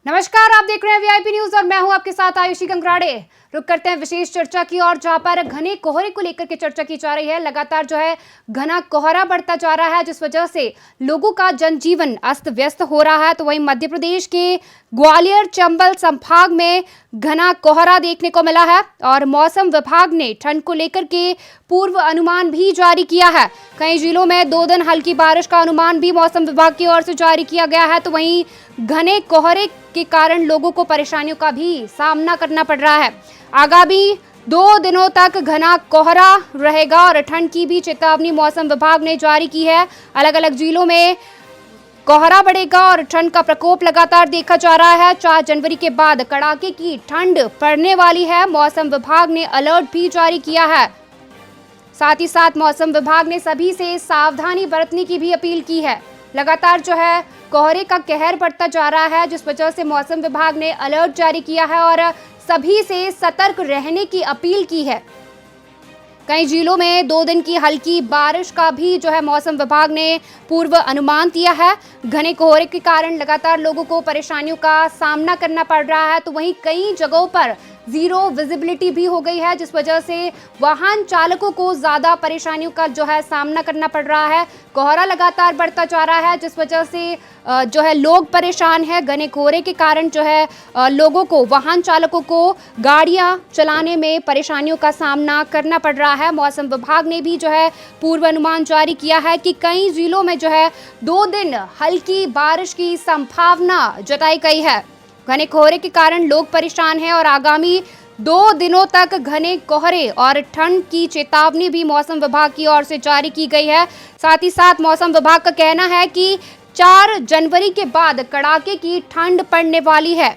नमस्कार, आप देख रहे हैं वीआईपी न्यूज और मैं हूं आपके साथ आयुषी गंगराड़े। रुक करते हैं विशेष चर्चा की और जहां पर घने कोहरे को लेकर के चर्चा की जा रही है। लगातार जो है घना कोहरा बढ़ता जा रहा है, जिस वजह से लोगों का जनजीवन अस्त व्यस्त हो रहा है। तो वहीं मध्य प्रदेश के ग्वालियर चंबल संभाग में घना कोहरा देखने को मिला है और मौसम विभाग ने ठंड को लेकर के पूर्व अनुमान भी जारी किया है। कई जिलों में 2 दिन हल्की बारिश का अनुमान भी मौसम विभाग की ओर से जारी किया गया है। तो वहीं घने कोहरे के कारण लोगों को परेशानियों का भी सामना करना पड़ रहा है। आगामी 2 दिनों तक घना कोहरा रहेगा और ठंड की भी चेतावनी मौसम विभाग ने जारी की है। अलग अलग जिलों में कोहरा बढ़ेगा और ठंड का प्रकोप लगातार देखा जा रहा है। 4 जनवरी के बाद कड़ाके की ठंड पड़ने वाली है। मौसम विभाग ने अलर्ट भी जारी किया है। साथ ही साथ मौसम विभाग ने सभी से सावधानी बरतने की भी अपील की है। लगातार जो है कोहरे का कहर बढ़ता जा रहा है, जिस वजह से मौसम विभाग ने अलर्ट जारी किया है और सभी से सतर्क रहने की अपील की है। कई जिलों में 2 दिन की हल्की बारिश का भी जो है मौसम विभाग ने पूर्व अनुमान दिया है। घने कोहरे के कारण लगातार लोगों को परेशानियों का सामना करना पड़ रहा है। तो वहीं कई जगहों पर जीरो विजिबिलिटी भी हो गई है, जिस वजह से वाहन चालकों को ज्यादा परेशानियों का जो है सामना करना पड़ रहा है। कोहरा लगातार बढ़ता जा रहा है, जिस वजह से जो है लोग परेशान है। घने कोहरे के कारण जो है लोगों को, वाहन चालकों को गाड़ियां चलाने में परेशानियों का सामना करना पड़ रहा है। मौसम विभाग ने भी जो है पूर्व अनुमान जारी किया है कि कई जिलों में जो है 2 दिन हल्की बारिश की संभावना जताई गई है। घने कोहरे के कारण लोग परेशान हैं और आगामी 2 दिनों तक घने कोहरे और ठंड की चेतावनी भी मौसम विभाग की ओर से जारी की गई है। साथ ही साथ मौसम विभाग का कहना है कि 4 जनवरी के बाद कड़ाके की ठंड पड़ने वाली है।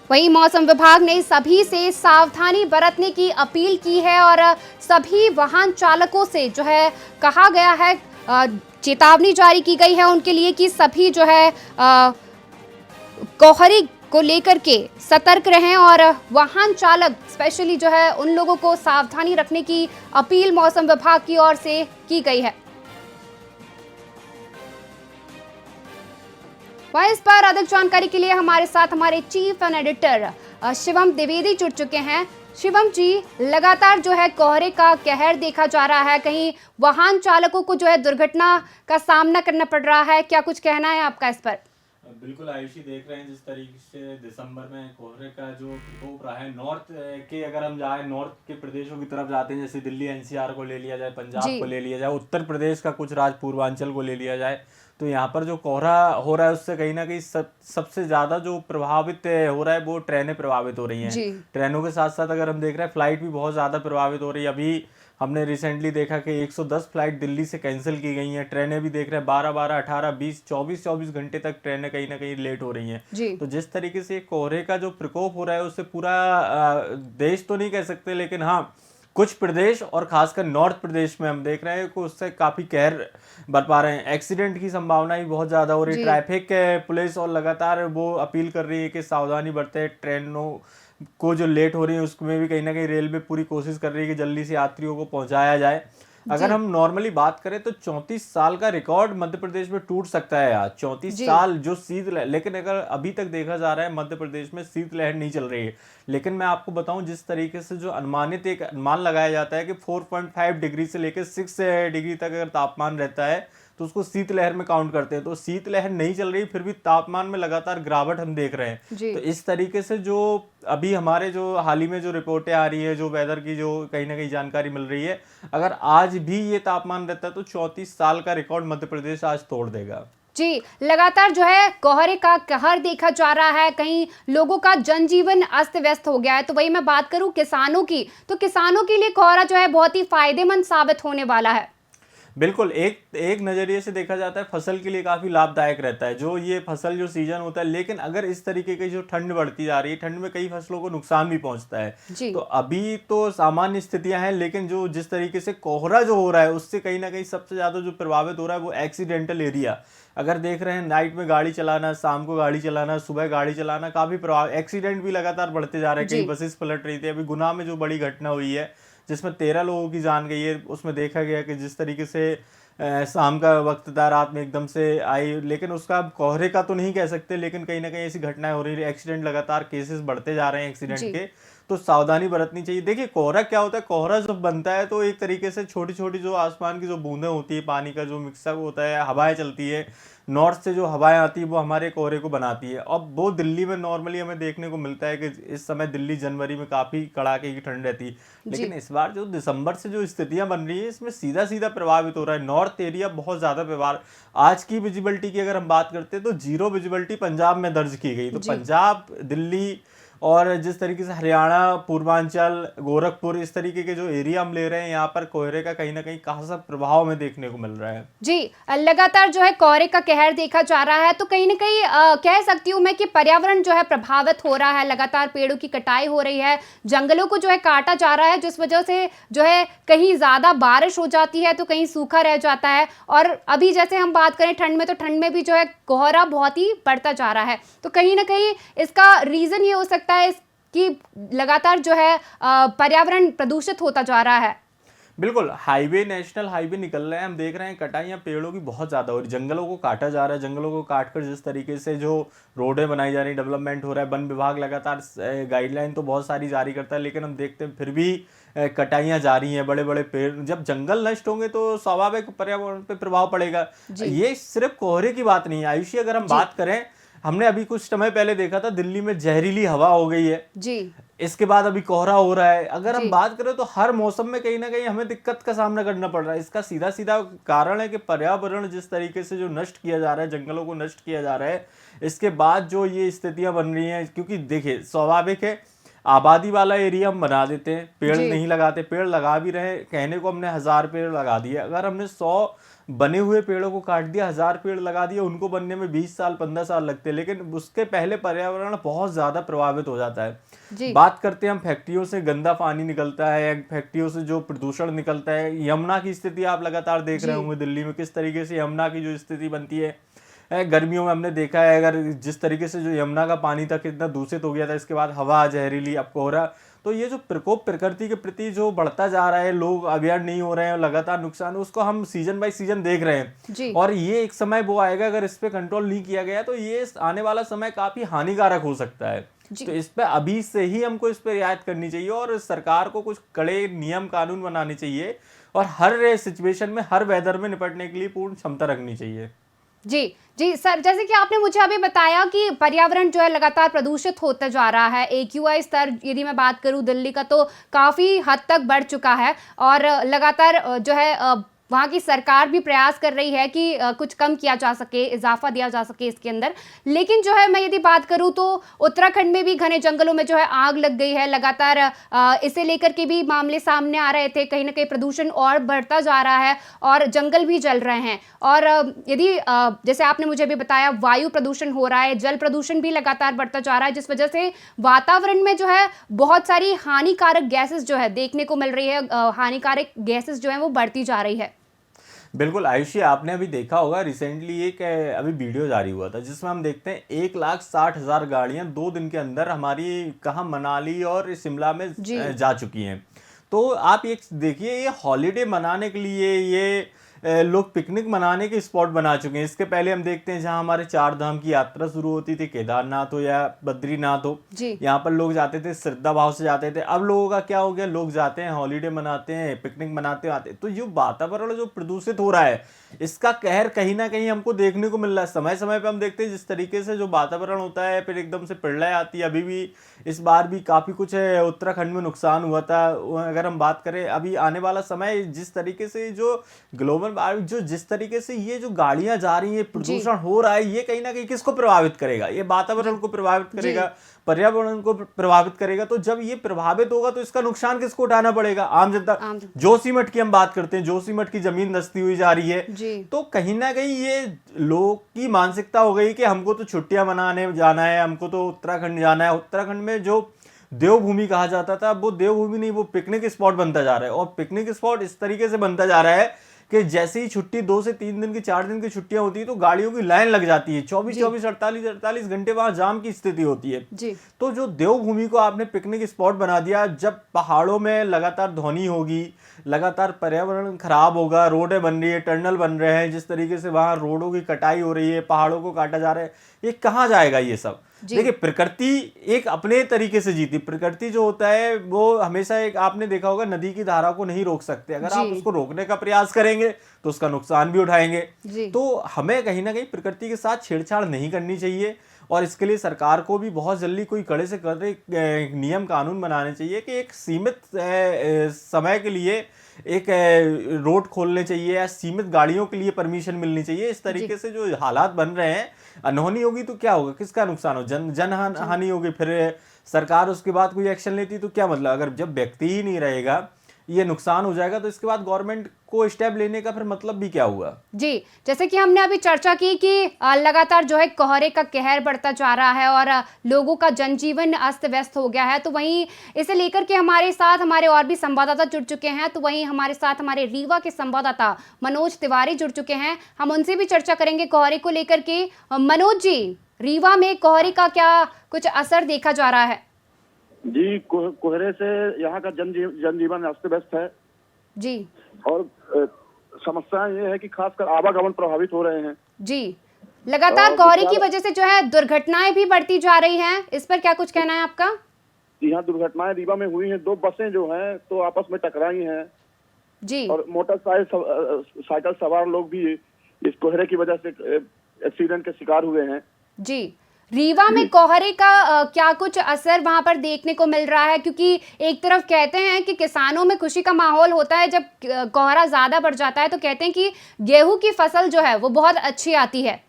वहीं मौसम विभाग ने सभी से सावधानी बरतने की अपील की है और सभी वाहन चालकों से जो है कहा गया है, चेतावनी जारी की गई है उनके लिए कि सभी जो है कोहरे को लेकर के सतर्क रहें और वाहन चालक स्पेशली जो है उन लोगों को सावधानी रखने की अपील मौसम विभाग की ओर से की गई है। वहीं इस पर अधिक जानकारी के लिए हमारे साथ हमारे cheap and editor Shivam Dwivedi जुड़ चुके हैं। शिवम जी, लगातार जो है कोहरे का कहर देखा जा रहा है, कहीं वाहन चालकों को जो है दुर्घटना का सामना करना पड़ रहा है, क्या कुछ कहना है आपका इस पर? बिल्कुल आयुषी, देख रहे हैं जिस तरीके से दिसंबर में कोहरे का जो प्रकोप रहा है, नॉर्थ के अगर हम जाए, नॉर्थ के प्रदेशों की तरफ जाते हैं, जैसे दिल्ली एनसीआर को ले लिया जाए, पंजाब को ले लिया जाए, उत्तर प्रदेश का कुछ राज्य पूर्वांचल को ले लिया जाए, तो यहाँ पर जो कोहरा हो रहा है उससे कहीं ना कहीं सबसे ज़्यादा जो प्रभावित हो रहा है वो ट्रेनें प्रभावित हो रही हैं। ट्रेनों के साथ साथ अगर हम देख रहे हैं फ्लाइट भी बहुत ज़्यादा प्रभावित हो रही है। अभी हमने रिसेंटली देखा कि 110 फ्लाइट दिल्ली से कैंसिल की गई हैं। ट्रेनें भी देख रहे हैं 12-12, 18, 20, 24 घंटे तक ट्रेनें कहीं ना कहीं लेट हो रही हैं। तो जिस तरीके से कोहरे का जो प्रकोप हो रहा है उससे पूरा देश तो नहीं कह सकते, लेकिन हाँ कुछ प्रदेश और खासकर नॉर्थ प्रदेश में हम देख रहे हैं कि उससे काफ़ी कहर बरपा पा रहे हैं। एक्सीडेंट की संभावना भी बहुत ज़्यादा हो रही है। ट्रैफिक पुलिस और लगातार वो अपील कर रही है कि सावधानी बरतें। ट्रेनों को जो लेट हो रही है उसमें भी कहीं ना कहीं रेलवे पूरी कोशिश कर रही है कि जल्दी से यात्रियों को पहुंचाया जाए। अगर हम नॉर्मली बात करें तो 34 साल का रिकॉर्ड मध्य प्रदेश में टूट सकता है आज। 34 साल जो शीतलहर, लेकिन अगर अभी तक देखा जा रहा है मध्य प्रदेश में शीतलहर नहीं चल रही है। लेकिन मैं आपको बताऊं, जिस तरीके से जो अनुमानित एक अनुमान लगाया जाता है कि 4.5 डिग्री से लेकर 6 डिग्री तक अगर तापमान रहता है तो उसको शीतलहर में काउंट करते हैं। तो शीतलहर नहीं चल रही, फिर भी तापमान में लगातार गिरावट हम देख रहे हैं। तो इस तरीके से जो अभी हमारे जो हाल ही में जो रिपोर्टें आ रही है, जो वेदर की जो कहीं ना कहीं जानकारी मिल रही है, अगर आज भी ये तापमान रहता है तो 34 साल का रिकॉर्ड मध्य प्रदेश आज तोड़ देगा। जी, लगातार जो है कोहरे का कहर देखा जा रहा है, कहीं लोगों का जनजीवन अस्त व्यस्त हो गया है। तो वही मैं बात करूं किसानों की, तो किसानों के लिए कोहरा जो है बहुत ही फायदेमंद साबित होने वाला है। बिल्कुल, एक नज़रिए से देखा जाता है फसल के लिए काफ़ी लाभदायक रहता है जो ये फसल जो सीजन होता है। लेकिन अगर इस तरीके की जो ठंड बढ़ती जा रही है, ठंड में कई फसलों को नुकसान भी पहुंचता है। तो अभी तो सामान्य स्थितियां हैं, लेकिन जो जिस तरीके से कोहरा जो हो रहा है उससे कहीं ना कहीं सबसे ज़्यादा जो प्रभावित हो रहा है वो एक्सीडेंटल एरिया। अगर देख रहे हैं नाइट में गाड़ी चलाना, शाम को गाड़ी चलाना, सुबह गाड़ी चलाना, काफ़ी प्रभाव, एक्सीडेंट भी लगातार बढ़ते जा रहे हैं। कई बसेस पलट रही थी। अभी गुना में जो बड़ी घटना हुई है जिसमें 13 लोगों की जान गई है, उसमें देखा गया कि जिस तरीके से शाम का वक्त था, रात में एकदम से आई, लेकिन उसका कोहरे का तो नहीं कह सकते, लेकिन कहीं ना कहीं ऐसी घटनाएं हो रही है, एक्सीडेंट लगातार केसेस बढ़ते जा रहे हैं एक्सीडेंट जी के, तो सावधानी बरतनी चाहिए। देखिए कोहरा क्या होता है, कोहरा जब बनता है तो एक तरीके से छोटी छोटी जो आसमान की जो बूंदें होती है, पानी का जो मिक्सअप होता है, हवाएं चलती है, नॉर्थ से जो हवाएं आती है वो हमारे कोहरे को बनाती है। अब वो दिल्ली में नॉर्मली हमें देखने को मिलता है कि इस समय दिल्ली जनवरी में काफ़ी कड़ाके की ठंड रहती है, जी लेकिन इस बार जो दिसंबर से जो स्थितियां बन रही है इसमें सीधा सीधा प्रभावित हो रहा है नॉर्थ एरिया, बहुत ज़्यादा प्रभाव। आज की विजिबिलिटी की अगर हम बात करते हैं तो 0 विजिबिलिटी पंजाब में दर्ज की गई। तो जी पंजाब, दिल्ली और जिस तरीके से हरियाणा, पूर्वांचल, गोरखपुर, इस तरीके के जो एरिया हम ले रहे हैं, यहाँ पर कोहरे का कहीं ना कहीं खासा प्रभाव हमें देखने को मिल रहा है। जी लगातार जो है कोहरे का कहर देखा जा रहा है, तो कहीं ना कहीं कह सकती हूँ मैं कि पर्यावरण जो है प्रभावित हो रहा है, लगातार पेड़ों की कटाई हो रही है, जंगलों को जो है काटा जा रहा है, जिस वजह से जो है कहीं ज्यादा बारिश हो जाती है तो कहीं सूखा रह जाता है। और अभी जैसे हम बात करें ठंड में, तो ठंड में भी जो है कोहरा बहुत ही बढ़ता जा रहा है। तो कहीं ना कहीं इसका रीजन ये हो सकता है कि लगातार जो है पर्यावरण प्रदूषित होता जा रहा है। बिल्कुल, हाईवे, नेशनल हाईवे निकल रहे हैं, हम देख रहे हैं कटाइयाँ पेड़ों की बहुत ज़्यादा हो रही, जंगलों को काटा जा रहा है, जंगलों को काटकर जिस तरीके से जो रोडें बनाई जा रही, डेवलपमेंट हो रहा है, वन विभाग लगातार गाइडलाइन तो बहुत सारी जारी करता है, लेकिन हम देखते हैं फिर भी कटाइयाँ जारी हैं। बड़े बड़े पेड़, जब जंगल नष्ट होंगे तो स्वाभाविक पर्यावरण पे प्रभाव पड़ेगा। ये सिर्फ कोहरे की बात नहीं है आयुषी, अगर हम बात करें, हमने अभी कुछ समय पहले देखा था दिल्ली में जहरीली हवा हो गई है जी, इसके बाद अभी कोहरा हो रहा है। अगर हम बात करें तो हर मौसम में कहीं ना कहीं हमें दिक्कत का सामना करना पड़ रहा है। इसका सीधा सीधा कारण है कि पर्यावरण जिस तरीके से जो नष्ट किया जा रहा है, जंगलों को नष्ट किया जा रहा है, इसके बाद जो ये स्थितियां बन रही हैं, क्योंकि देखिए स्वाभाविक है, आबादी वाला एरिया हम बना देते हैं, पेड़ नहीं लगाते, पेड़ लगा भी रहे, कहने को हमने 1000 पेड़ लगा दिए, अगर हमने 100 बने हुए पेड़ों को काट दिया, 1000 पेड़ लगा दिए, उनको बनने में 20 साल 15 साल लगते हैं, लेकिन उसके पहले पर्यावरण बहुत ज्यादा प्रभावित हो जाता है। बात करते हैं हम फैक्ट्रियों से गंदा पानी निकलता है, फैक्ट्रियों से जो प्रदूषण निकलता है, यमुना की स्थिति आप लगातार देख रहे होंगे दिल्ली में, किस तरीके से यमुना की जो स्थिति बनती है। गर्मियों में हमने देखा है, अगर जिस तरीके से जो यमुना का पानी था कितना दूषित हो गया था, इसके बाद हवा जहरीली, अब कोहरा, तो ये जो प्रकोप प्रकृति के प्रति जो बढ़ता जा रहा है, लोग अवेयर नहीं हो रहे हैं, लगातार नुकसान, उसको हम सीजन बाय सीजन देख रहे हैं। और ये एक समय वो आएगा, अगर इस पे कंट्रोल नहीं किया गया तो ये आने वाला समय काफी हानिकारक हो सकता है। तो इस पे अभी से ही हमको इस पे रियायत करनी चाहिए और सरकार को कुछ कड़े नियम कानून बनाने चाहिए और हर सिचुएशन में, हर वेदर में निपटने के लिए पूर्ण क्षमता रखनी चाहिए। जी जी सर, जैसे कि आपने मुझे अभी बताया कि पर्यावरण जो है लगातार प्रदूषित होता जा रहा है। AQI स्तर यदि मैं बात करूं दिल्ली का तो काफ़ी हद तक बढ़ चुका है और लगातार जो है वहाँ की सरकार भी प्रयास कर रही है कि कुछ कम किया जा सके, इजाफा दिया जा सके इसके अंदर। लेकिन जो है मैं यदि बात करूँ तो उत्तराखंड में भी घने जंगलों में जो है आग लग गई है, लगातार इसे लेकर के भी मामले सामने आ रहे थे। कहीं ना कहीं प्रदूषण और बढ़ता जा रहा है और जंगल भी जल रहे हैं। और यदि जैसे आपने मुझे भी बताया, वायु प्रदूषण हो रहा है, जल प्रदूषण भी लगातार बढ़ता जा रहा है, जिस वजह से वातावरण में जो है बहुत सारी हानिकारक गैसेस जो है देखने को मिल रही है, हानिकारक गैसेस जो है वो बढ़ती जा रही है। बिल्कुल आयुषी, आपने अभी देखा होगा रिसेंटली एक अभी वीडियो जारी हुआ था जिसमें हम देखते हैं 1,60,000 गाड़ियां 2 दिन के अंदर हमारी कहाँ मनाली और शिमला में जा चुकी हैं। तो आप ये देखिए, ये हॉलीडे मनाने के लिए ये लोग पिकनिक मनाने के स्पॉट बना चुके हैं। इसके पहले हम देखते हैं जहां हमारे 4 धाम की यात्रा शुरू होती थी, केदारनाथ हो या बद्रीनाथ हो, यहाँ पर लोग जाते थे, श्रद्धा भाव से जाते थे। अब लोगों का क्या हो गया, लोग जाते हैं, हॉलीडे मनाते हैं, पिकनिक मनाते आते। तो ये वातावरण जो प्रदूषित हो रहा है, इसका कहर कहीं ना कहीं हमको देखने को मिल रहा है। समय समय पे हम देखते हैं जिस तरीके से जो वातावरण होता है, फिर एकदम से प्रलय आती है। अभी भी इस बार भी काफी कुछ उत्तराखंड में नुकसान हुआ था। अगर हम बात करें अभी आने वाला समय, जिस तरीके से जो ग्लोबल जो जिस तरीके से ये जो गाड़ियां जा रही है, प्रदूषण हो रहा है, ये कहीं ना कहीं किसको प्रभावित करेगा, ये वातावरण को प्रभावित करेगा, पर्यावरण को प्रभावित करेगा। तो जब ये प्रभावित होगा तो इसका नुकसान किसको उठाना पड़ेगा, आम जनता। जोशीमठ की हम बात करते हैं, जोशीमठ की जमीन धंसती हुई जा रही है। तो कहीं ना कहीं ये लोग की मानसिकता हो गई कि हमको तो छुट्टियां मनाने जाना है, हमको तो उत्तराखंड जाना है। उत्तराखंड में जो देवभूमि कहा जाता था, वो देवभूमि नहीं, वो पिकनिक स्पॉट बनता जा रहा है। और पिकनिक स्पॉट इस तरीके से बनता जा रहा है कि जैसे ही छुट्टी 2 से 3 दिन की, 4 दिन की छुट्टियां होती है तो गाड़ियों की लाइन लग जाती है, 24 48 घंटे वहां जाम की स्थिति होती है। तो जो देवभूमि को आपने पिकनिक स्पॉट बना दिया, जब पहाड़ों में लगातार ध्वनि होगी, लगातार पर्यावरण खराब होगा, रोडें बन रही है, टनल बन रहे हैं, जिस तरीके से वहाँ रोडों की कटाई हो रही है, पहाड़ों को काटा जा रहा है, ये कहाँ जाएगा ये सब। देखिए प्रकृति एक अपने तरीके से जीती, प्रकृति जो होता है वो हमेशा एक, आपने देखा होगा नदी की धारा को नहीं रोक सकते, अगर आप उसको रोकने का प्रयास करेंगे तो उसका नुकसान भी उठाएंगे। तो हमें कहीं ना कहीं प्रकृति के साथ छेड़छाड़ नहीं करनी चाहिए और इसके लिए सरकार को भी बहुत जल्दी कोई कड़े से कड़े नियम कानून बनाने चाहिए कि एक सीमित समय के लिए एक रोड खोलने चाहिए या सीमित गाड़ियों के लिए परमिशन मिलनी चाहिए। इस तरीके से जो हालात बन रहे हैं, अनहोनी होगी तो क्या होगा, किसका नुकसान हो, जन हानि होगी। फिर सरकार उसके बाद कोई एक्शन लेती तो क्या मतलब, अगर जब व्यक्ति ही नहीं रहेगा, ये नुकसान हो जाएगा, तो इसके बाद गवर्नमेंट को स्टेप लेने का फिर मतलब भी क्या हुआ। जी, जैसे कि हमने अभी चर्चा की कि लगातार जो है कोहरे का कहर बढ़ता जा रहा है और लोगों का जनजीवन अस्त व्यस्त हो गया है, तो वहीं इसे लेकर के हमारे साथ हमारे और भी संवाददाता जुड़ चुके हैं। तो वहीं हमारे साथ हमारे रीवा के संवाददाता मनोज तिवारी जुड़ चुके हैं, हम उनसे भी चर्चा करेंगे कोहरे को लेकर के। मनोज जी, रीवा में कोहरे का क्या कुछ असर देखा जा रहा है? जी, कोहरे से यहाँ का जनजीवन अस्त व्यस्त है जी, और समस्या ये है कि खासकर आवागमन प्रभावित हो रहे हैं। जी, लगातार कोहरे की वजह से जो है दुर्घटनाएं भी बढ़ती जा रही हैं, इस पर क्या कुछ कहना है आपका? यहाँ दुर्घटनाएं रीवा में हुई हैं, 2 बसें जो हैं तो आपस में टकराई हैं जी, और मोटरसाइकिल सवार लोग भी इस कोहरे की वजह से एक्सीडेंट के शिकार हुए हैं। जी, रीवा में कोहरे का क्या कुछ असर वहां पर देखने को मिल रहा है? क्योंकि एक तरफ कहते हैं कि किसानों में खुशी का माहौल होता है जब कोहरा ज्यादा बढ़ जाता है, तो कहते हैं कि गेहूं की फसल जो है वो बहुत अच्छी आती है।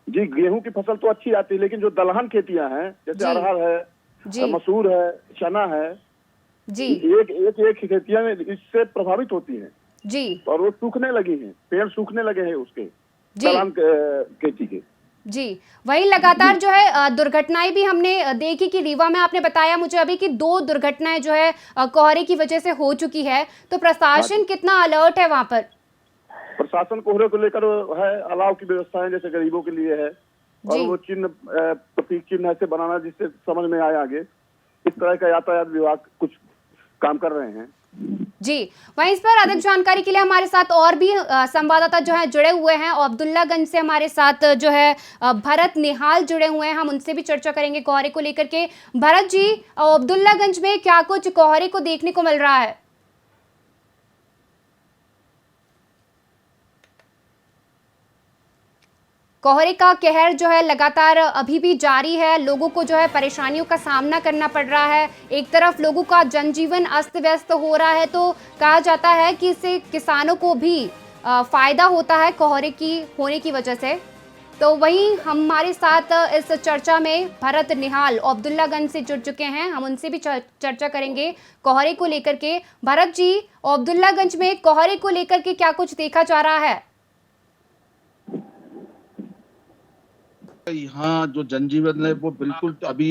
जी, गेहूं की फसल तो अच्छी आती है, लेकिन जो दलहन खेतियां हैं जैसे अरहर है, मसूर है, चना है जी, एक खेतियां इससे प्रभावित होती हैं जी, और वो सूखने लगी हैं, पेड़ सूखने लगे हैं उसके दलहन खेती के। जी, वही लगातार जो है दुर्घटनाएं भी हमने देखी कि रीवा में आपने बताया मुझे अभी कि 2 दुर्घटनाएं जो है कोहरे की वजह से हो चुकी है, तो प्रशासन कितना अलर्ट है वहां पर? प्रशासन कोहरे को लेकर है, अलाव की व्यवस्था है जैसे गरीबों के लिए है, और वो चिन्ह प्रतीक चिन्ह ऐसे बनाना जिससे समझ में आए आगे, इस तरह का यातायात विभाग कुछ काम कर रहे हैं। जी, वहीं इस पर अधिक जानकारी के लिए हमारे साथ और भी संवाददाता जो है जुड़े हुए हैं। अब्दुल्लागंज से हमारे साथ जो है भरत निहाल जुड़े हुए हैं, हम उनसे भी चर्चा करेंगे कोहरे को लेकर के। भरत जी, अब्दुल्लागंज में क्या कुछ कोहरे को देखने को मिल रहा है? कोहरे का कहर जो है लगातार अभी भी जारी है, लोगों को जो है परेशानियों का सामना करना पड़ रहा है। एक तरफ लोगों का जनजीवन अस्त व्यस्त हो रहा है, तो कहा जाता है कि इससे किसानों को भी फायदा होता है कोहरे की होने की वजह से। तो वहीं हमारे साथ इस चर्चा में भरत निहाल अब्दुल्लागंज से जुड़ चुके हैं, हम उनसे भी चर्चा करेंगे कोहरे को लेकर के। भरत जी, अब्दुल्लागंज में कोहरे को लेकर के क्या कुछ देखा जा रहा है? यहाँ जो जनजीवन है वो बिल्कुल अभी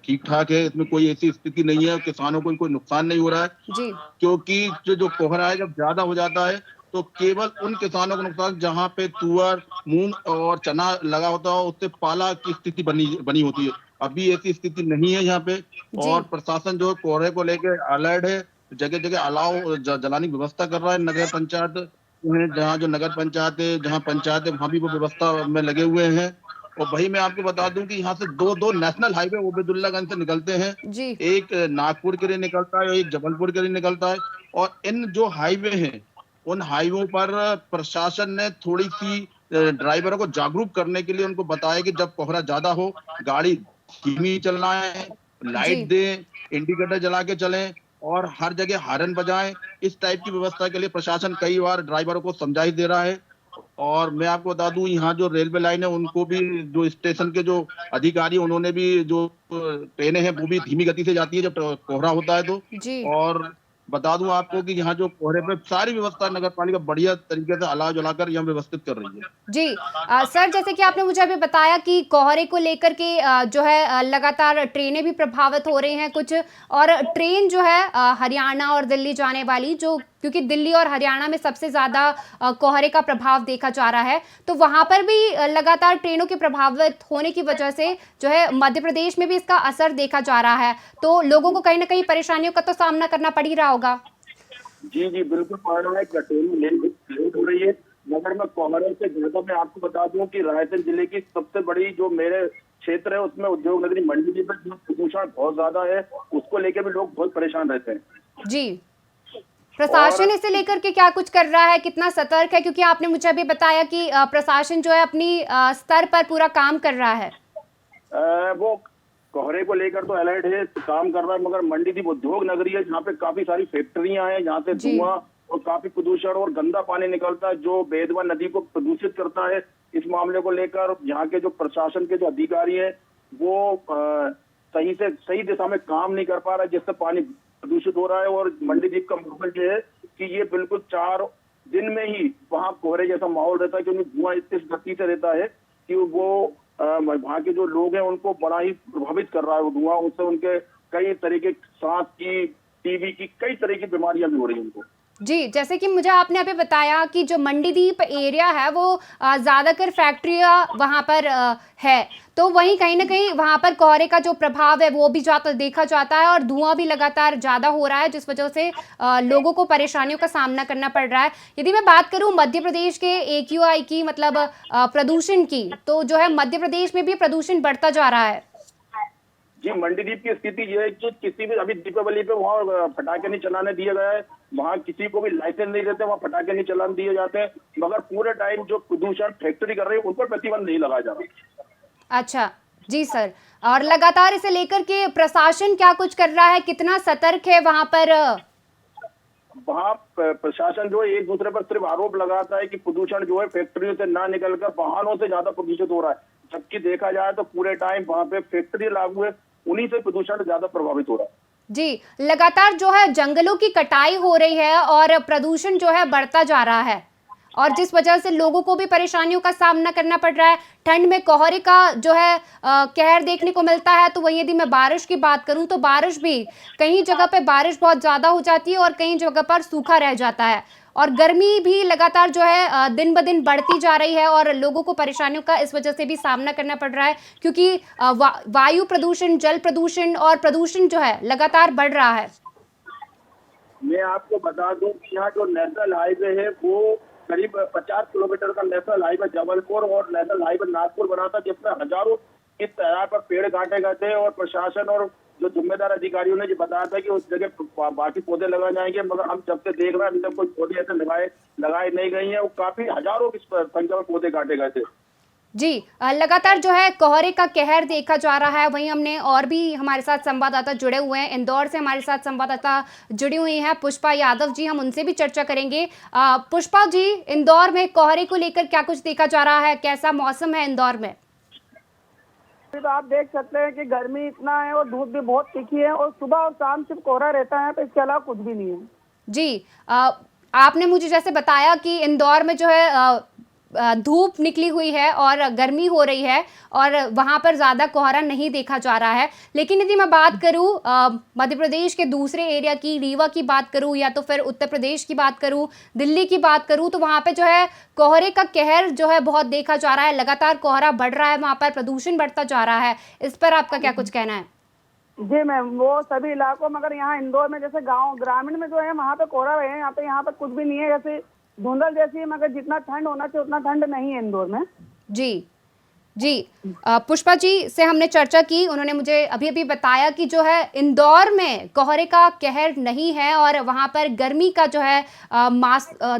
ठीक ठाक है, इसमें कोई ऐसी स्थिति नहीं है, किसानों को कोई नुकसान नहीं हो रहा है जी, क्योंकि जो कोहरा है जब ज्यादा हो जाता है तो केवल उन किसानों को नुकसान जहाँ पे तुअर, मूंग और चना लगा होता है, उससे पाला की स्थिति बनी होती है। अभी ऐसी स्थिति नहीं है यहाँ पे, और प्रशासन जो कोहरे को लेकर अलर्ट है, जगह जगह अलाव जलाने की व्यवस्था कर रहा है। नगर पंचायत जहाँ जो नगर पंचायत है, जहाँ पंचायत है, वहाँ भी वो व्यवस्था में लगे हुए हैं। और वही मैं आपको बता दूं कि यहाँ से दो नेशनल हाईवे ओबेदुल्लागंज से निकलते हैं जी, एक नागपुर के लिए निकलता है, एक जबलपुर के लिए निकलता है। और इन जो हाईवे हैं उन हाईवे पर प्रशासन ने थोड़ी सी ड्राइवरों को जागरूक करने के लिए उनको बताया कि जब कोहरा ज्यादा हो गाड़ी धीमी चलना है, लाइट दें, इंडिकेटर जला के चलें और हर जगह हॉर्न बजाएं। इस टाइप की व्यवस्था के लिए प्रशासन कई बार ड्राइवरों को समझाइश दे रहा है। और मैं आपको बता दूं यहाँ जो रेलवे लाइन है उनको भी, जो स्टेशन के जो अधिकारी उन्होंने भी, जो ट्रेनें हैं वो भी धीमी गति से जाती है जब कोहरा होता है तो जी। और बता दूं आपको कि यहाँ जो कोहरे पे सारी व्यवस्था नगर पालिका बढ़िया तरीके से अलाव जलाकर यहाँ व्यवस्थित कर रही है जी। सर, जैसे कि आपने मुझे अभी बताया कि कोहरे को लेकर के जो है लगातार ट्रेनें भी प्रभावित हो रही हैं कुछ, और ट्रेन जो है हरियाणा और दिल्ली जाने वाली, जो क्योंकि दिल्ली और हरियाणा में सबसे ज्यादा कोहरे का प्रभाव देखा जा रहा है, तो वहां पर भी लगातार ट्रेनों के प्रभावित होने की वजह से जो है मध्य प्रदेश में भी इसका असर देखा जा रहा है, तो लोगों को कहीं ना कहीं परेशानियों का तो सामना करना पड़ ही रहा होगा। जी जी बिल्कुल पड़ रहा है, कटोरी लेट हो रही है। मगर मैं कोहरे से ज्यादा मैं आपको बता दूं कि रायसेन जिले की सबसे बड़ी जो मेरे क्षेत्र है उसमें उद्योग नगरी मंडी पर जो प्रदूषण बहुत ज्यादा है, उसको लेकर भी लोग बहुत परेशान रहते हैं। जी, और प्रशासन इसे लेकर के क्या कुछ कर रहा है, कितना सतर्क है? क्योंकि आपने मुझे अभी बताया कि प्रशासन जो है अपनी स्तर पर पूरा काम कर रहा है। वो कोहरे को लेकर तो अलर्ट है, काम कर रहा है, मगर मंडीदीप उद्योग नगरी है जहाँ पे काफी सारी फैक्ट्रियां हैं, जहाँ से जी। धुआं और काफी प्रदूषण और गंदा पानी निकलता है जो बेतवा नदी को प्रदूषित करता है। इस मामले को लेकर यहाँ के जो प्रशासन के जो अधिकारी हैं वो सही दिशा में काम नहीं कर पा रहा है, जिससे पानी प्रदूषित हो रहा है। और मंडीदीप का मुखबिर ये है कि ये बिल्कुल 4 दिन में ही वहाँ कोहरे जैसा माहौल रहता है, क्योंकि धुआं इतनी गति से रहता है कि वो वहाँ के जो लोग हैं उनको बड़ा ही प्रभावित कर रहा है वो धुआं। उससे उनके कई तरह के सांस की, टीबी की, कई तरह की बीमारियां भी हो रही हैं उनको। जी, जैसे कि मुझे आपने अभी बताया कि जो मंडीदीप एरिया है वो ज़्यादातर फैक्ट्रियाँ वहाँ पर है, तो वहीं कहीं न कहीं वहाँ पर कोहरे का जो प्रभाव है वो भी देखा जाता है और धुआं भी लगातार ज़्यादा हो रहा है, जिस वजह से लोगों को परेशानियों का सामना करना पड़ रहा है। यदि मैं बात करूँ मध्य प्रदेश के AQI की, मतलब प्रदूषण की, तो जो है मध्य प्रदेश में भी प्रदूषण बढ़ता जा रहा है। जी, मंडीदीप की स्थिति ये है कि किसी भी, अभी दीपावली पे वहाँ पटाखे नहीं चलाने दिया गया है, वहाँ किसी को भी लाइसेंस नहीं देते, वहाँ पटाखे नहीं चलाने दिए जाते हैं, मगर पूरे टाइम जो प्रदूषण फैक्ट्री कर रही है उन पर प्रतिबंध नहीं लगाया जा रहा। अच्छा, जी सर। और लगातार इसे लेकर के प्रशासन क्या कुछ कर रहा है, कितना सतर्क है वहाँ पर? वहाँ प्रशासन जो है एक दूसरे पर सिर्फ आरोप लगाता है कि प्रदूषण जो है फैक्ट्रियों से ना निकलकर वाहनों से ज्यादा प्रदूषित हो रहा है, जबकि देखा जाए तो पूरे टाइम वहाँ पे फैक्ट्री लागू है, उन्हीं से प्रदूषण ज्यादा प्रभावित हो रहा है। जी, लगातार जो है जंगलों की कटाई हो रही है और प्रदूषण जो है बढ़ता जा रहा है, और जिस वजह से लोगों को भी परेशानियों का सामना करना पड़ रहा है। ठंड में कोहरे का जो है कहर देखने को मिलता है। तो वहीं यदि मैं बारिश की बात करूं तो बारिश भी, कहीं जगह पे बारिश बहुत ज़्यादा हो जाती है और कहीं जगह पर सूखा रह जाता है। और गर्मी भी लगातार जो है दिन ब दिन बढ़ती जा रही है और लोगों को परेशानियों का इस वजह से भी सामना करना पड़ रहा है, क्योंकि वायु प्रदूषण, जल प्रदूषण और प्रदूषण जो है लगातार बढ़ रहा है। मैं आपको बता दूं कि यहाँ जो नेशनल हाईवे है वो करीब 50 किलोमीटर का नेशनल हाईवे जबलपुर और नेशनल हाईवे नागपुर बना था, जिसमें हजारों इस तरह पर पेड़ काटे गए थे। और प्रशासन और जो जिम्मेदार अधिकारियों ने जो बताया था कि उस जगह बाकी पौधे लगाए जाएंगे, मगर हम जब से देख रहे हैं अभी तक कोई पौधे ऐसे लगाए नहीं गई हैं। वो काफी हजारों की संख्या में पौधे काटे गए थे। जी, लगातार जो है कोहरे का कहर देखा जा रहा है। वहीं हमने और भी हमारे साथ संवाददाता जुड़े हुए हैं, इंदौर से हमारे साथ संवाददाता जुड़ी हुई हैं पुष्पा यादव जी, हम उनसे भी चर्चा करेंगे। पुष्पा जी, इंदौर में कोहरे को लेकर क्या कुछ देखा जा रहा है, कैसा मौसम है इंदौर में? तो आप देख सकते हैं कि गर्मी इतना है और धूप भी बहुत तीखी है और सुबह और शाम सिर्फ कोहरा रहता है, तो इसके अलावा कुछ भी नहीं है। जी, आपने मुझे जैसे बताया कि इंदौर में जो है धूप निकली हुई है और गर्मी हो रही है और वहाँ पर ज़्यादा कोहरा नहीं देखा जा रहा है। लेकिन यदि मैं बात करूँ मध्य प्रदेश के दूसरे एरिया की, रीवा की बात करूँ या तो फिर उत्तर प्रदेश की बात करूँ, दिल्ली की बात करूँ, तो वहाँ पे जो है कोहरे का कहर जो है बहुत देखा जा रहा है। लगातार कोहरा बढ़ रहा है, वहाँ पर प्रदूषण बढ़ता जा रहा है। इस पर आपका क्या कुछ कहना है? जी मैम, वो सभी इलाकों, मगर यहाँ इंदौर में जैसे गांव ग्रामीण में जो है वहाँ पे कोहरा है, यहाँ पे कुछ भी नहीं है, जैसे धुंधल जैसी है, मगर जितना ठंड होना चाहिए उतना ठंड नहीं है इंदौर में। जी जी, पुष्पा जी से हमने चर्चा की, उन्होंने मुझे अभी अभी बताया कि जो है इंदौर में कोहरे का कहर नहीं है और वहाँ पर गर्मी का जो है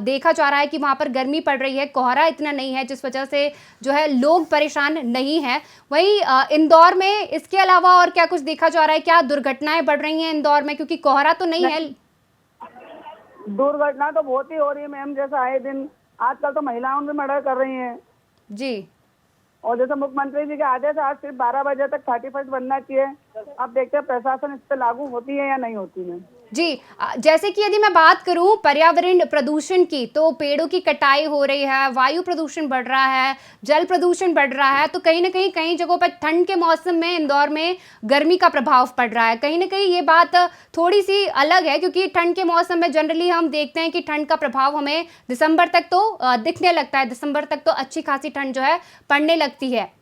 देखा जा रहा है कि वहाँ पर गर्मी पड़ रही है, कोहरा इतना नहीं है, जिस वजह से जो है लोग परेशान नहीं हैं। वहीं इंदौर में इसके अलावा और क्या कुछ देखा जा रहा है? क्या दुर्घटनाएं बढ़ रही हैं इंदौर में, क्योंकि कोहरा तो नहीं है? दुर्घटना तो बहुत ही हो रही है मैम, जैसे आए दिन आजकल तो महिलाओं भी मर्डर कर रही हैं। जी, और जैसे मुख्यमंत्री जी के आदेश आज सिर्फ 12 बजे तक 31 बनना चाहिए। अब देखते हैं प्रशासन इस पर लागू होती है या नहीं होती है। जी, जैसे कि यदि मैं बात करूं पर्यावरण प्रदूषण की, तो पेड़ों की कटाई हो रही है, वायु प्रदूषण बढ़ रहा है, जल प्रदूषण बढ़ रहा है, तो कहीं ना कहीं कई जगहों पर ठंड के मौसम में इंदौर में गर्मी का प्रभाव पड़ रहा है। कहीं ना कहीं ये बात थोड़ी सी अलग है, क्योंकि ठंड के मौसम में जनरली हम देखते हैं कि ठंड का प्रभाव हमें दिसंबर तक तो दिखने लगता है, दिसंबर तक तो अच्छी खासी ठंड जो है पड़ने लगती है।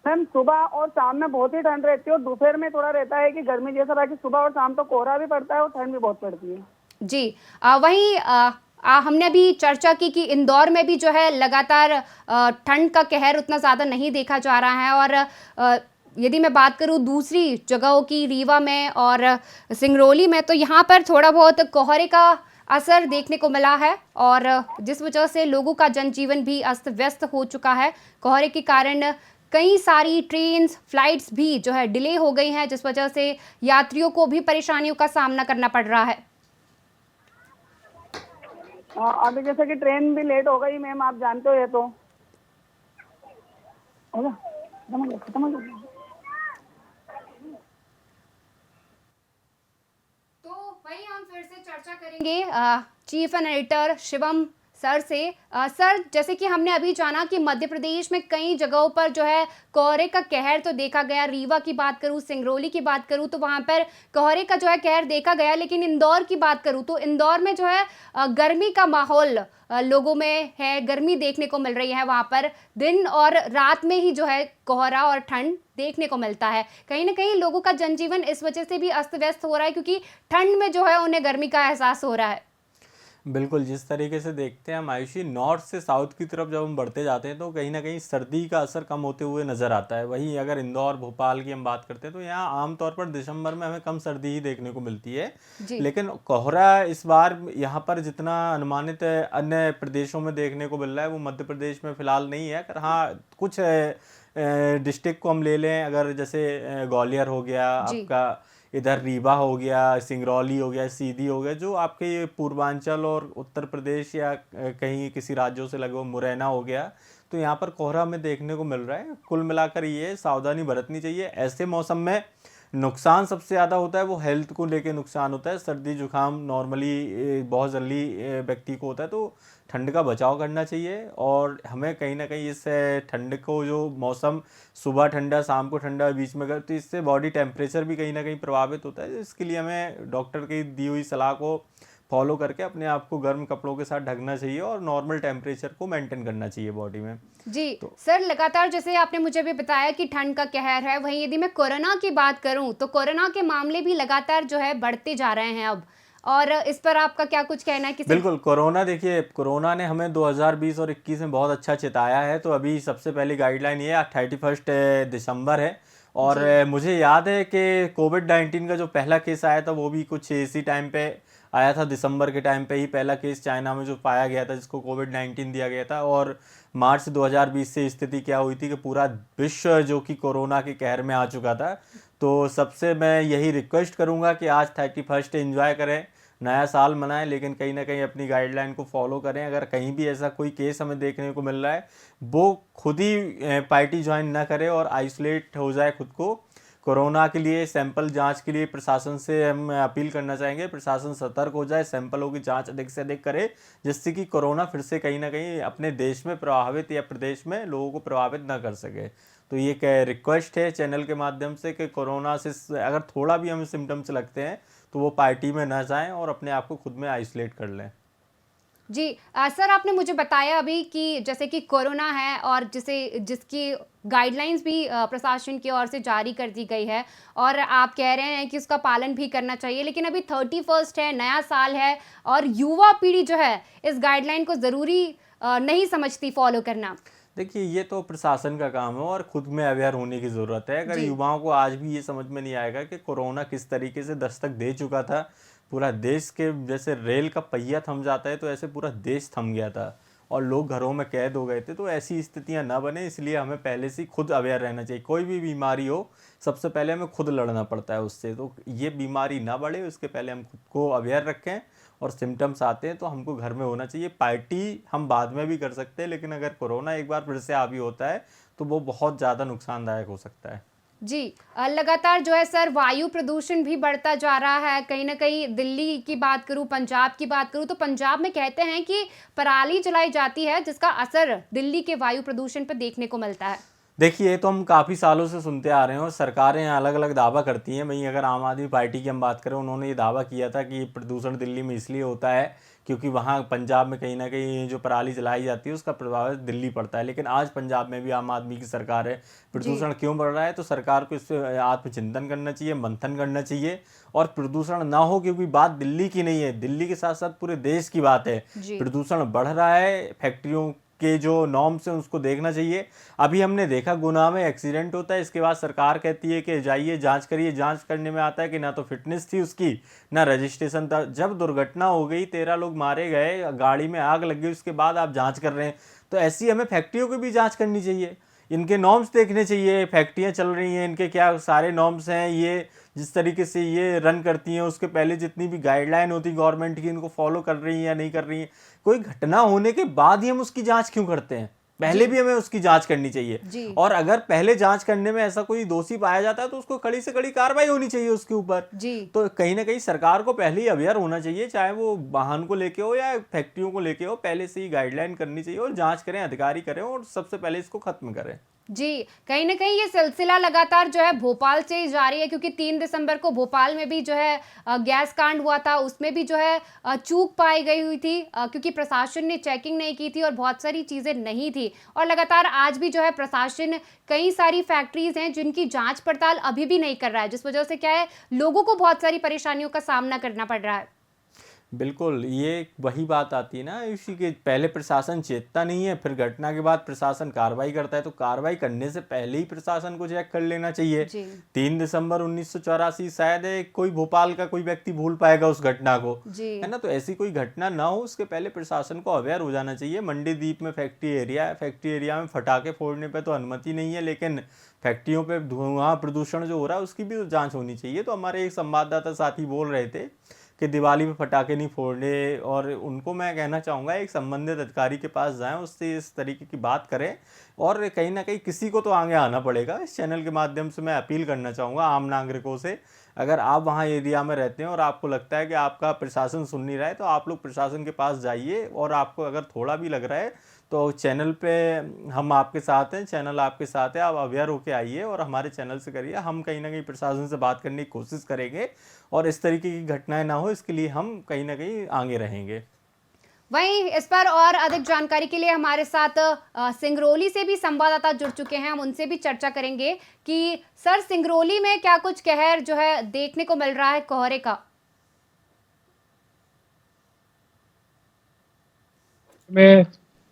मैम, सुबह और शाम में बहुत ही ठंड रहती है और दोपहर में थोड़ा रहता है कि गर्मी जैसा, बाकी सुबह और शाम तो कोहरा भी पड़ता है और ठंड भी बहुत पड़ती है। जी वहीं हमने अभी चर्चा की कि इंदौर में भी जो है लगातार ठंड का कहर उतना ज़्यादा नहीं देखा जा रहा है और यदि मैं बात करूं दूसरी जगहों की, रीवा में और सिंगरौली में, तो यहाँ पर थोड़ा बहुत कोहरे का असर देखने को मिला है और जिस वजह से लोगों का जनजीवन भी अस्त व्यस्त हो चुका है। कोहरे के कारण कई सारी ट्रेन्स, फ्लाइट्स भी जो है डिले हो गई हैं, जिस वजह से यात्रियों को भी परेशानियों का सामना करना पड़ रहा है। अभी जैसे कि ट्रेन भी लेट हो गई मैम, आप जानते हो ये तो हो गया, खत्म हो गया। तो वहीं हम फिर से चर्चा करेंगे चीफ एडिटर शिवम सर से। सर, जैसे कि हमने अभी जाना कि मध्य प्रदेश में कई जगहों पर जो है कोहरे का कहर तो देखा गया। रीवा की बात करूं, सिंगरौली की बात करूं तो वहां पर कोहरे का जो है कहर देखा गया, लेकिन इंदौर की बात करूं तो इंदौर में जो है गर्मी का माहौल लोगों में है, गर्मी देखने को मिल रही है। वहां पर दिन और रात में ही जो है कोहरा और ठंड देखने को मिलता है। कहीं ना कहीं लोगों का जनजीवन इस वजह से भी अस्त व्यस्त हो रहा है, क्योंकि ठंड में जो है उन्हें गर्मी का एहसास हो रहा है। बिल्कुल, जिस तरीके से देखते हैं हम आयुषी, नॉर्थ से साउथ की तरफ जब हम बढ़ते जाते हैं तो कहीं ना कहीं सर्दी का असर कम होते हुए नज़र आता है। वहीं अगर इंदौर, भोपाल की हम बात करते हैं तो यहाँ आमतौर पर दिसंबर में हमें कम सर्दी ही देखने को मिलती है। लेकिन कोहरा इस बार यहाँ पर जितना अनुमानित अन्य प्रदेशों में देखने को मिल रहा है वो मध्य प्रदेश में फ़िलहाल नहीं है। अगर हाँ कुछ डिस्ट्रिक्ट को हम ले लें, अगर जैसे ग्वालियर हो गया, आपका इधर रीवा हो गया, सिंगरौली हो गया, सीधी हो गया, जो आपके ये पूर्वांचल और उत्तर प्रदेश या कहीं किसी राज्यों से लगे, मुरैना हो गया, तो यहाँ पर कोहरा हमें देखने को मिल रहा है। कुल मिलाकर ये सावधानी बरतनी चाहिए। ऐसे मौसम में नुकसान सबसे ज़्यादा होता है वो हेल्थ को लेके नुकसान होता है। सर्दी जुकाम नॉर्मली बहुत जल्दी व्यक्ति को होता है, तो ठंड का बचाव करना चाहिए और हमें कहीं ना कहीं इस ठंड को, जो मौसम सुबह ठंडा शाम को ठंडा बीच में, तो इससे बॉडी टेम्परेचर भी कहीं ना कहीं प्रभावित होता है। इसके लिए हमें डॉक्टर की दी हुई सलाह को फॉलो करके अपने आप को गर्म कपड़ों के साथ ढकना चाहिए और नॉर्मल टेम्परेचर को मेंटेन करना चाहिए बॉडी में। जी तो सर, लगातार जैसे आपने मुझे भी बताया कि ठंड का कहर है, वहीं यदि मैं कोरोना की बात करूं तो कोरोना के मामले भी लगातार जो है बढ़ते जा रहे हैं अब, और इस पर आपका क्या कुछ कहना है? बिल्कुल, कोरोना, देखिए कोरोना ने हमें 2020 और 21 में बहुत अच्छा चेताया है। तो अभी सबसे पहली गाइडलाइन ये 31 दिसंबर है और मुझे याद है कि कोविड-19 का जो पहला केस आया था वो भी कुछ इसी टाइम पे आया था। दिसंबर के टाइम पे ही पहला केस चाइना में जो पाया गया था, जिसको कोविड-19 दिया गया था। और मार्च 2020 से स्थिति क्या हुई थी कि पूरा विश्व जो कि कोरोना के कहर में आ चुका था। तो सबसे मैं यही रिक्वेस्ट करूंगा कि आज 31 एंजॉय करें, नया साल मनाएं, लेकिन कहीं ना कहीं अपनी गाइडलाइन को फॉलो करें। अगर कहीं भी ऐसा कोई केस हमें देखने को मिल रहा है, वो खुद ही पार्टी ज्वाइन ना करे और आइसोलेट हो जाए खुद को। कोरोना के लिए सैंपल जांच के लिए प्रशासन से हम अपील करना चाहेंगे, प्रशासन सतर्क हो जाए, सैंपलों की जांच अधिक से अधिक करे, जिससे कि कोरोना फिर से कहीं ना कहीं अपने देश में प्रभावित या प्रदेश में लोगों को प्रभावित ना कर सके। तो ये एक रिक्वेस्ट है चैनल के माध्यम से कि कोरोना से अगर थोड़ा भी हमें सिम्टम्स लगते हैं तो वो पार्टी में ना जाएं और अपने आप को खुद में आइसोलेट कर लें। जी सर, आपने मुझे बताया अभी कि जैसे कि कोरोना है और जिसकी गाइडलाइंस भी प्रशासन की ओर से जारी कर दी गई है और आप कह रहे हैं कि उसका पालन भी करना चाहिए, लेकिन अभी 31 है, नया साल है और युवा पीढ़ी जो है इस गाइडलाइन को ज़रूरी नहीं समझती फॉलो करना। देखिए, ये तो प्रशासन का काम है और खुद में अवेयर होने की ज़रूरत है। अगर युवाओं को आज भी ये समझ में नहीं आएगा कि कोरोना किस तरीके से दस्तक दे चुका था, पूरा देश के जैसे रेल का पहिया थम जाता है तो ऐसे पूरा देश थम गया था और लोग घरों में कैद हो गए थे, तो ऐसी स्थितियां ना बने, इसलिए हमें पहले से खुद अवेयर रहना चाहिए। कोई भी बीमारी हो, सबसे पहले हमें खुद लड़ना पड़ता है उससे। तो ये बीमारी ना बढ़े उसके पहले हम खुद को अवेयर रखें और सिम्टम्स आते हैं तो हमको घर में होना चाहिए। पार्टी हम बाद में भी कर सकते हैं, लेकिन अगर कोरोना एक बार फिर से हावी होता है तो वो बहुत ज़्यादा नुकसानदायक हो सकता है। जी लगातार जो है सर वायु प्रदूषण भी बढ़ता जा रहा है। कहीं ना कहीं दिल्ली की बात करूं, पंजाब की बात करूं तो पंजाब में कहते हैं कि पराली जलाई जाती है, जिसका असर दिल्ली के वायु प्रदूषण पर देखने को मिलता है। देखिए, ये तो हम काफ़ी सालों से सुनते आ रहे हैं और सरकारें अलग अलग दावा करती हैं। वहीं अगर आम आदमी पार्टी की हम बात करें, उन्होंने ये दावा किया था कि प्रदूषण दिल्ली में इसलिए होता है क्योंकि वहाँ पंजाब में कहीं ना कहीं जो पराली जलाई जाती है उसका प्रभाव दिल्ली पड़ता है। लेकिन आज पंजाब में भी आम आदमी की सरकार है, प्रदूषण क्यों बढ़ रहा है? तो सरकार को इस पर आत्मचिंतन करना चाहिए, मंथन करना चाहिए और प्रदूषण ना हो, क्योंकि बात दिल्ली की नहीं है, दिल्ली के साथ साथ पूरे देश की बात है। प्रदूषण बढ़ रहा है, फैक्ट्रियों के जो नॉर्म्स हैं उसको देखना चाहिए। अभी हमने देखा गुना में एक्सीडेंट होता है, इसके बाद सरकार कहती है कि जाइए जांच करिए, जांच करने में आता है कि ना तो फिटनेस थी उसकी, ना रजिस्ट्रेशन था। जब दुर्घटना हो गई, 13 लोग मारे गए, गाड़ी में आग लग गई, उसके बाद आप जांच कर रहे हैं। तो ऐसी हमें फैक्ट्रियों की भी जांच करनी चाहिए, इनके नॉर्म्स देखने चाहिए। फैक्ट्रियाँ चल रही हैं, इनके क्या सारे नॉर्म्स हैं, ये जिस तरीके से ये रन करती हैं उसके पहले जितनी भी गाइडलाइन होती गवर्नमेंट की, इनको फॉलो कर रही हैं या नहीं कर रही हैं। कोई घटना होने के बाद ही हम उसकी जांच क्यों करते हैं? पहले भी हमें उसकी जांच करनी चाहिए। और अगर पहले जांच करने में ऐसा कोई दोषी पाया जाता है तो उसको कड़ी से कड़ी कार्रवाई होनी चाहिए उसके ऊपर। तो कहीं ना कहीं सरकार को पहले ही अवेयर होना चाहिए, चाहे वो वाहन को लेके हो या फैक्ट्रियों को लेके हो, पहले से ही गाइडलाइन करनी चाहिए और जांच करें, अधिकारी करें और सबसे पहले इसको खत्म करें। जी, कहीं ना कहीं ये सिलसिला लगातार जो है भोपाल से ही जारी है, क्योंकि 3 दिसंबर को भोपाल में भी जो है गैस कांड हुआ था, उसमें भी जो है चूक पाई गई हुई थी, क्योंकि प्रशासन ने चेकिंग नहीं की थी और बहुत सारी चीज़ें नहीं थी। और लगातार आज भी जो है प्रशासन कई सारी फैक्ट्रीज हैं जिनकी जांच पड़ताल अभी भी नहीं कर रहा है, जिस वजह से क्या है लोगों को बहुत सारी परेशानियों का सामना करना पड़ रहा है। बिल्कुल, ये वही बात आती है ना, इसी के पहले प्रशासन चेतता नहीं है, फिर घटना के बाद प्रशासन कार्रवाई करता है। तो कार्रवाई करने से पहले ही प्रशासन को चेक कर लेना चाहिए। 3 दिसंबर 1984 शायद कोई भोपाल का कोई व्यक्ति भूल पाएगा उस घटना को, है ना? तो ऐसी कोई घटना ना हो उसके पहले प्रशासन को अवेयर हो जाना चाहिए। मंडीदीप में फैक्ट्री एरिया है, फैक्ट्री एरिया में फटाखे फोड़ने पर तो अनुमति नहीं है, लेकिन फैक्ट्रियों पे धुआं प्रदूषण जो हो रहा है उसकी भी तो जाँच होनी चाहिए। तो हमारे एक संवाददाता साथी बोल रहे थे कि दिवाली में पटाखे नहीं फोड़ने, और उनको मैं कहना चाहूँगा एक संबंधित अधिकारी के पास जाएं, उससे इस तरीके की बात करें और कहीं ना कहीं किसी को तो आगे आना पड़ेगा। इस चैनल के माध्यम से मैं अपील करना चाहूँगा आम नागरिकों से, अगर आप वहाँ एरिया में रहते हैं और आपको लगता है कि आपका प्रशासन सुन नहीं रहा है तो आप लोग प्रशासन के पास जाइए, और आपको अगर थोड़ा भी लग रहा है तो चैनल पे हम आपके साथ हैं, चैनल आपके साथ है, आप अवेयर होके आइए और हमारे चैनल से करिए। हम कहीं ना कहीं प्रशासन से बात करने की कोशिश करेंगे और इस तरीके की घटनाएं ना हो इसके लिए हम कहीं ना कहीं आगे रहेंगे। वहीं इस पर और अधिक जानकारी के लिए हमारे साथ सिंगरौली से भी संवाददाता जुड़ चुके हैं, हम उनसे भी चर्चा करेंगे कि सर सिंगरौली में क्या कुछ कहर जो है देखने को मिल रहा है कोहरे का? में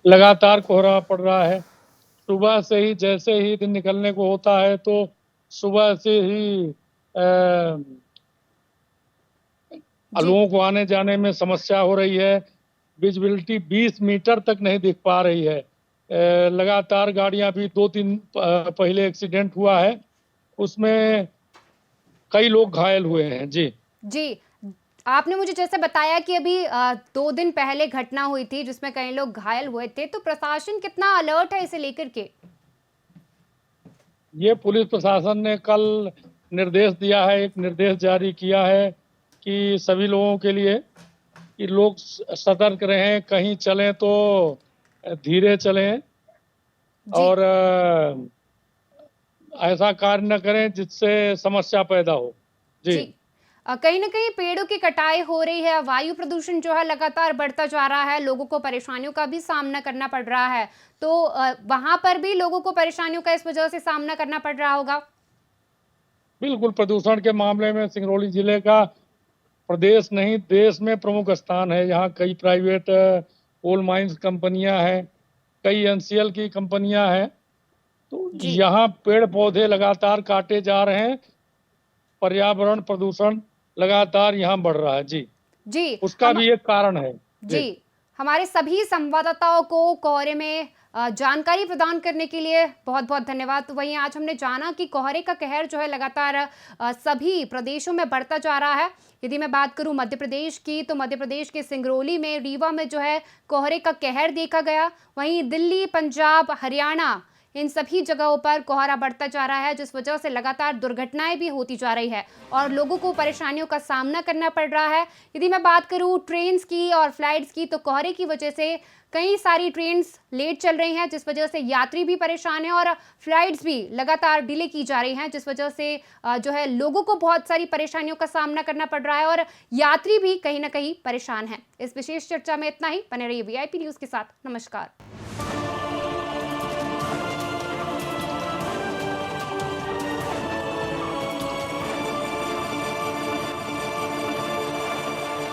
लगातार कोहरा पड़ रहा है। सुबह से ही जैसे ही दिन निकलने को होता है तो सुबह से ही लोगों को आने जाने में समस्या हो रही है। विजिबिलिटी 20 मीटर तक नहीं दिख पा रही है। लगातार गाड़ियां भी 2-3 पहले एक्सीडेंट हुआ है, उसमें कई लोग घायल हुए हैं। जी, आपने मुझे जैसे बताया कि अभी 2 दिन पहले घटना हुई थी जिसमें कई लोग घायल हुए थे, तो प्रशासन कितना अलर्ट है इसे लेकर के? ये पुलिस प्रशासन ने कल निर्देश दिया है, एक निर्देश जारी किया है कि सभी लोगों के लिए कि लोग सतर्क रहें, कहीं चलें तो धीरे चलें और ऐसा कार्य न करें जिससे समस्या पैदा हो। जी। कहीं ना कहीं पेड़ों की कटाई हो रही है, वायु प्रदूषण जो है लगातार बढ़ता जा रहा है, लोगों को परेशानियों का भी सामना करना पड़ रहा है, तो वहां पर भी लोगों को परेशानियों का इस वजह से सामना करना पड़ रहा होगा। बिल्कुल, प्रदूषण के मामले में सिंगरौली जिले का प्रदेश नहीं देश में प्रमुख स्थान है। यहाँ कई प्राइवेट कोल माइंस कंपनियां हैं, कई एनसीएल की कंपनियां हैं, तो यहाँ पेड़ पौधे लगातार काटे जा रहे हैं, पर्यावरण प्रदूषण लगातार यहाँ बढ़ रहा है। जी, उसका भी एक कारण है। जी, हमारे सभी संवाददाताओं को कोहरे में जानकारी प्रदान करने के लिए बहुत बहुत धन्यवाद। तो वहीं आज हमने जाना कि कोहरे का कहर जो है लगातार सभी प्रदेशों में बढ़ता जा रहा है। यदि मैं बात करूं मध्य प्रदेश की, तो मध्य प्रदेश के सिंगरौली में, रीवा में जो है कोहरे का कहर देखा गया। वहीं दिल्ली, पंजाब, हरियाणा, इन सभी जगहों पर कोहरा बढ़ता जा रहा है, जिस वजह से लगातार दुर्घटनाएं भी होती जा रही है और लोगों को परेशानियों का सामना करना पड़ रहा है। यदि मैं बात करूं ट्रेन्स की और फ्लाइट्स की, तो कोहरे की वजह से कई सारी ट्रेन्स लेट चल रही हैं, जिस वजह से यात्री भी परेशान हैं और फ्लाइट्स भी लगातार डिले की जा रही हैं, जिस वजह से जो है लोगों को बहुत सारी परेशानियों का सामना करना पड़ रहा है और यात्री भी कहीं ना कहीं परेशान हैं। इस विशेष चर्चा में इतना ही। बने रहिए VIP न्यूज़ के साथ। नमस्कार।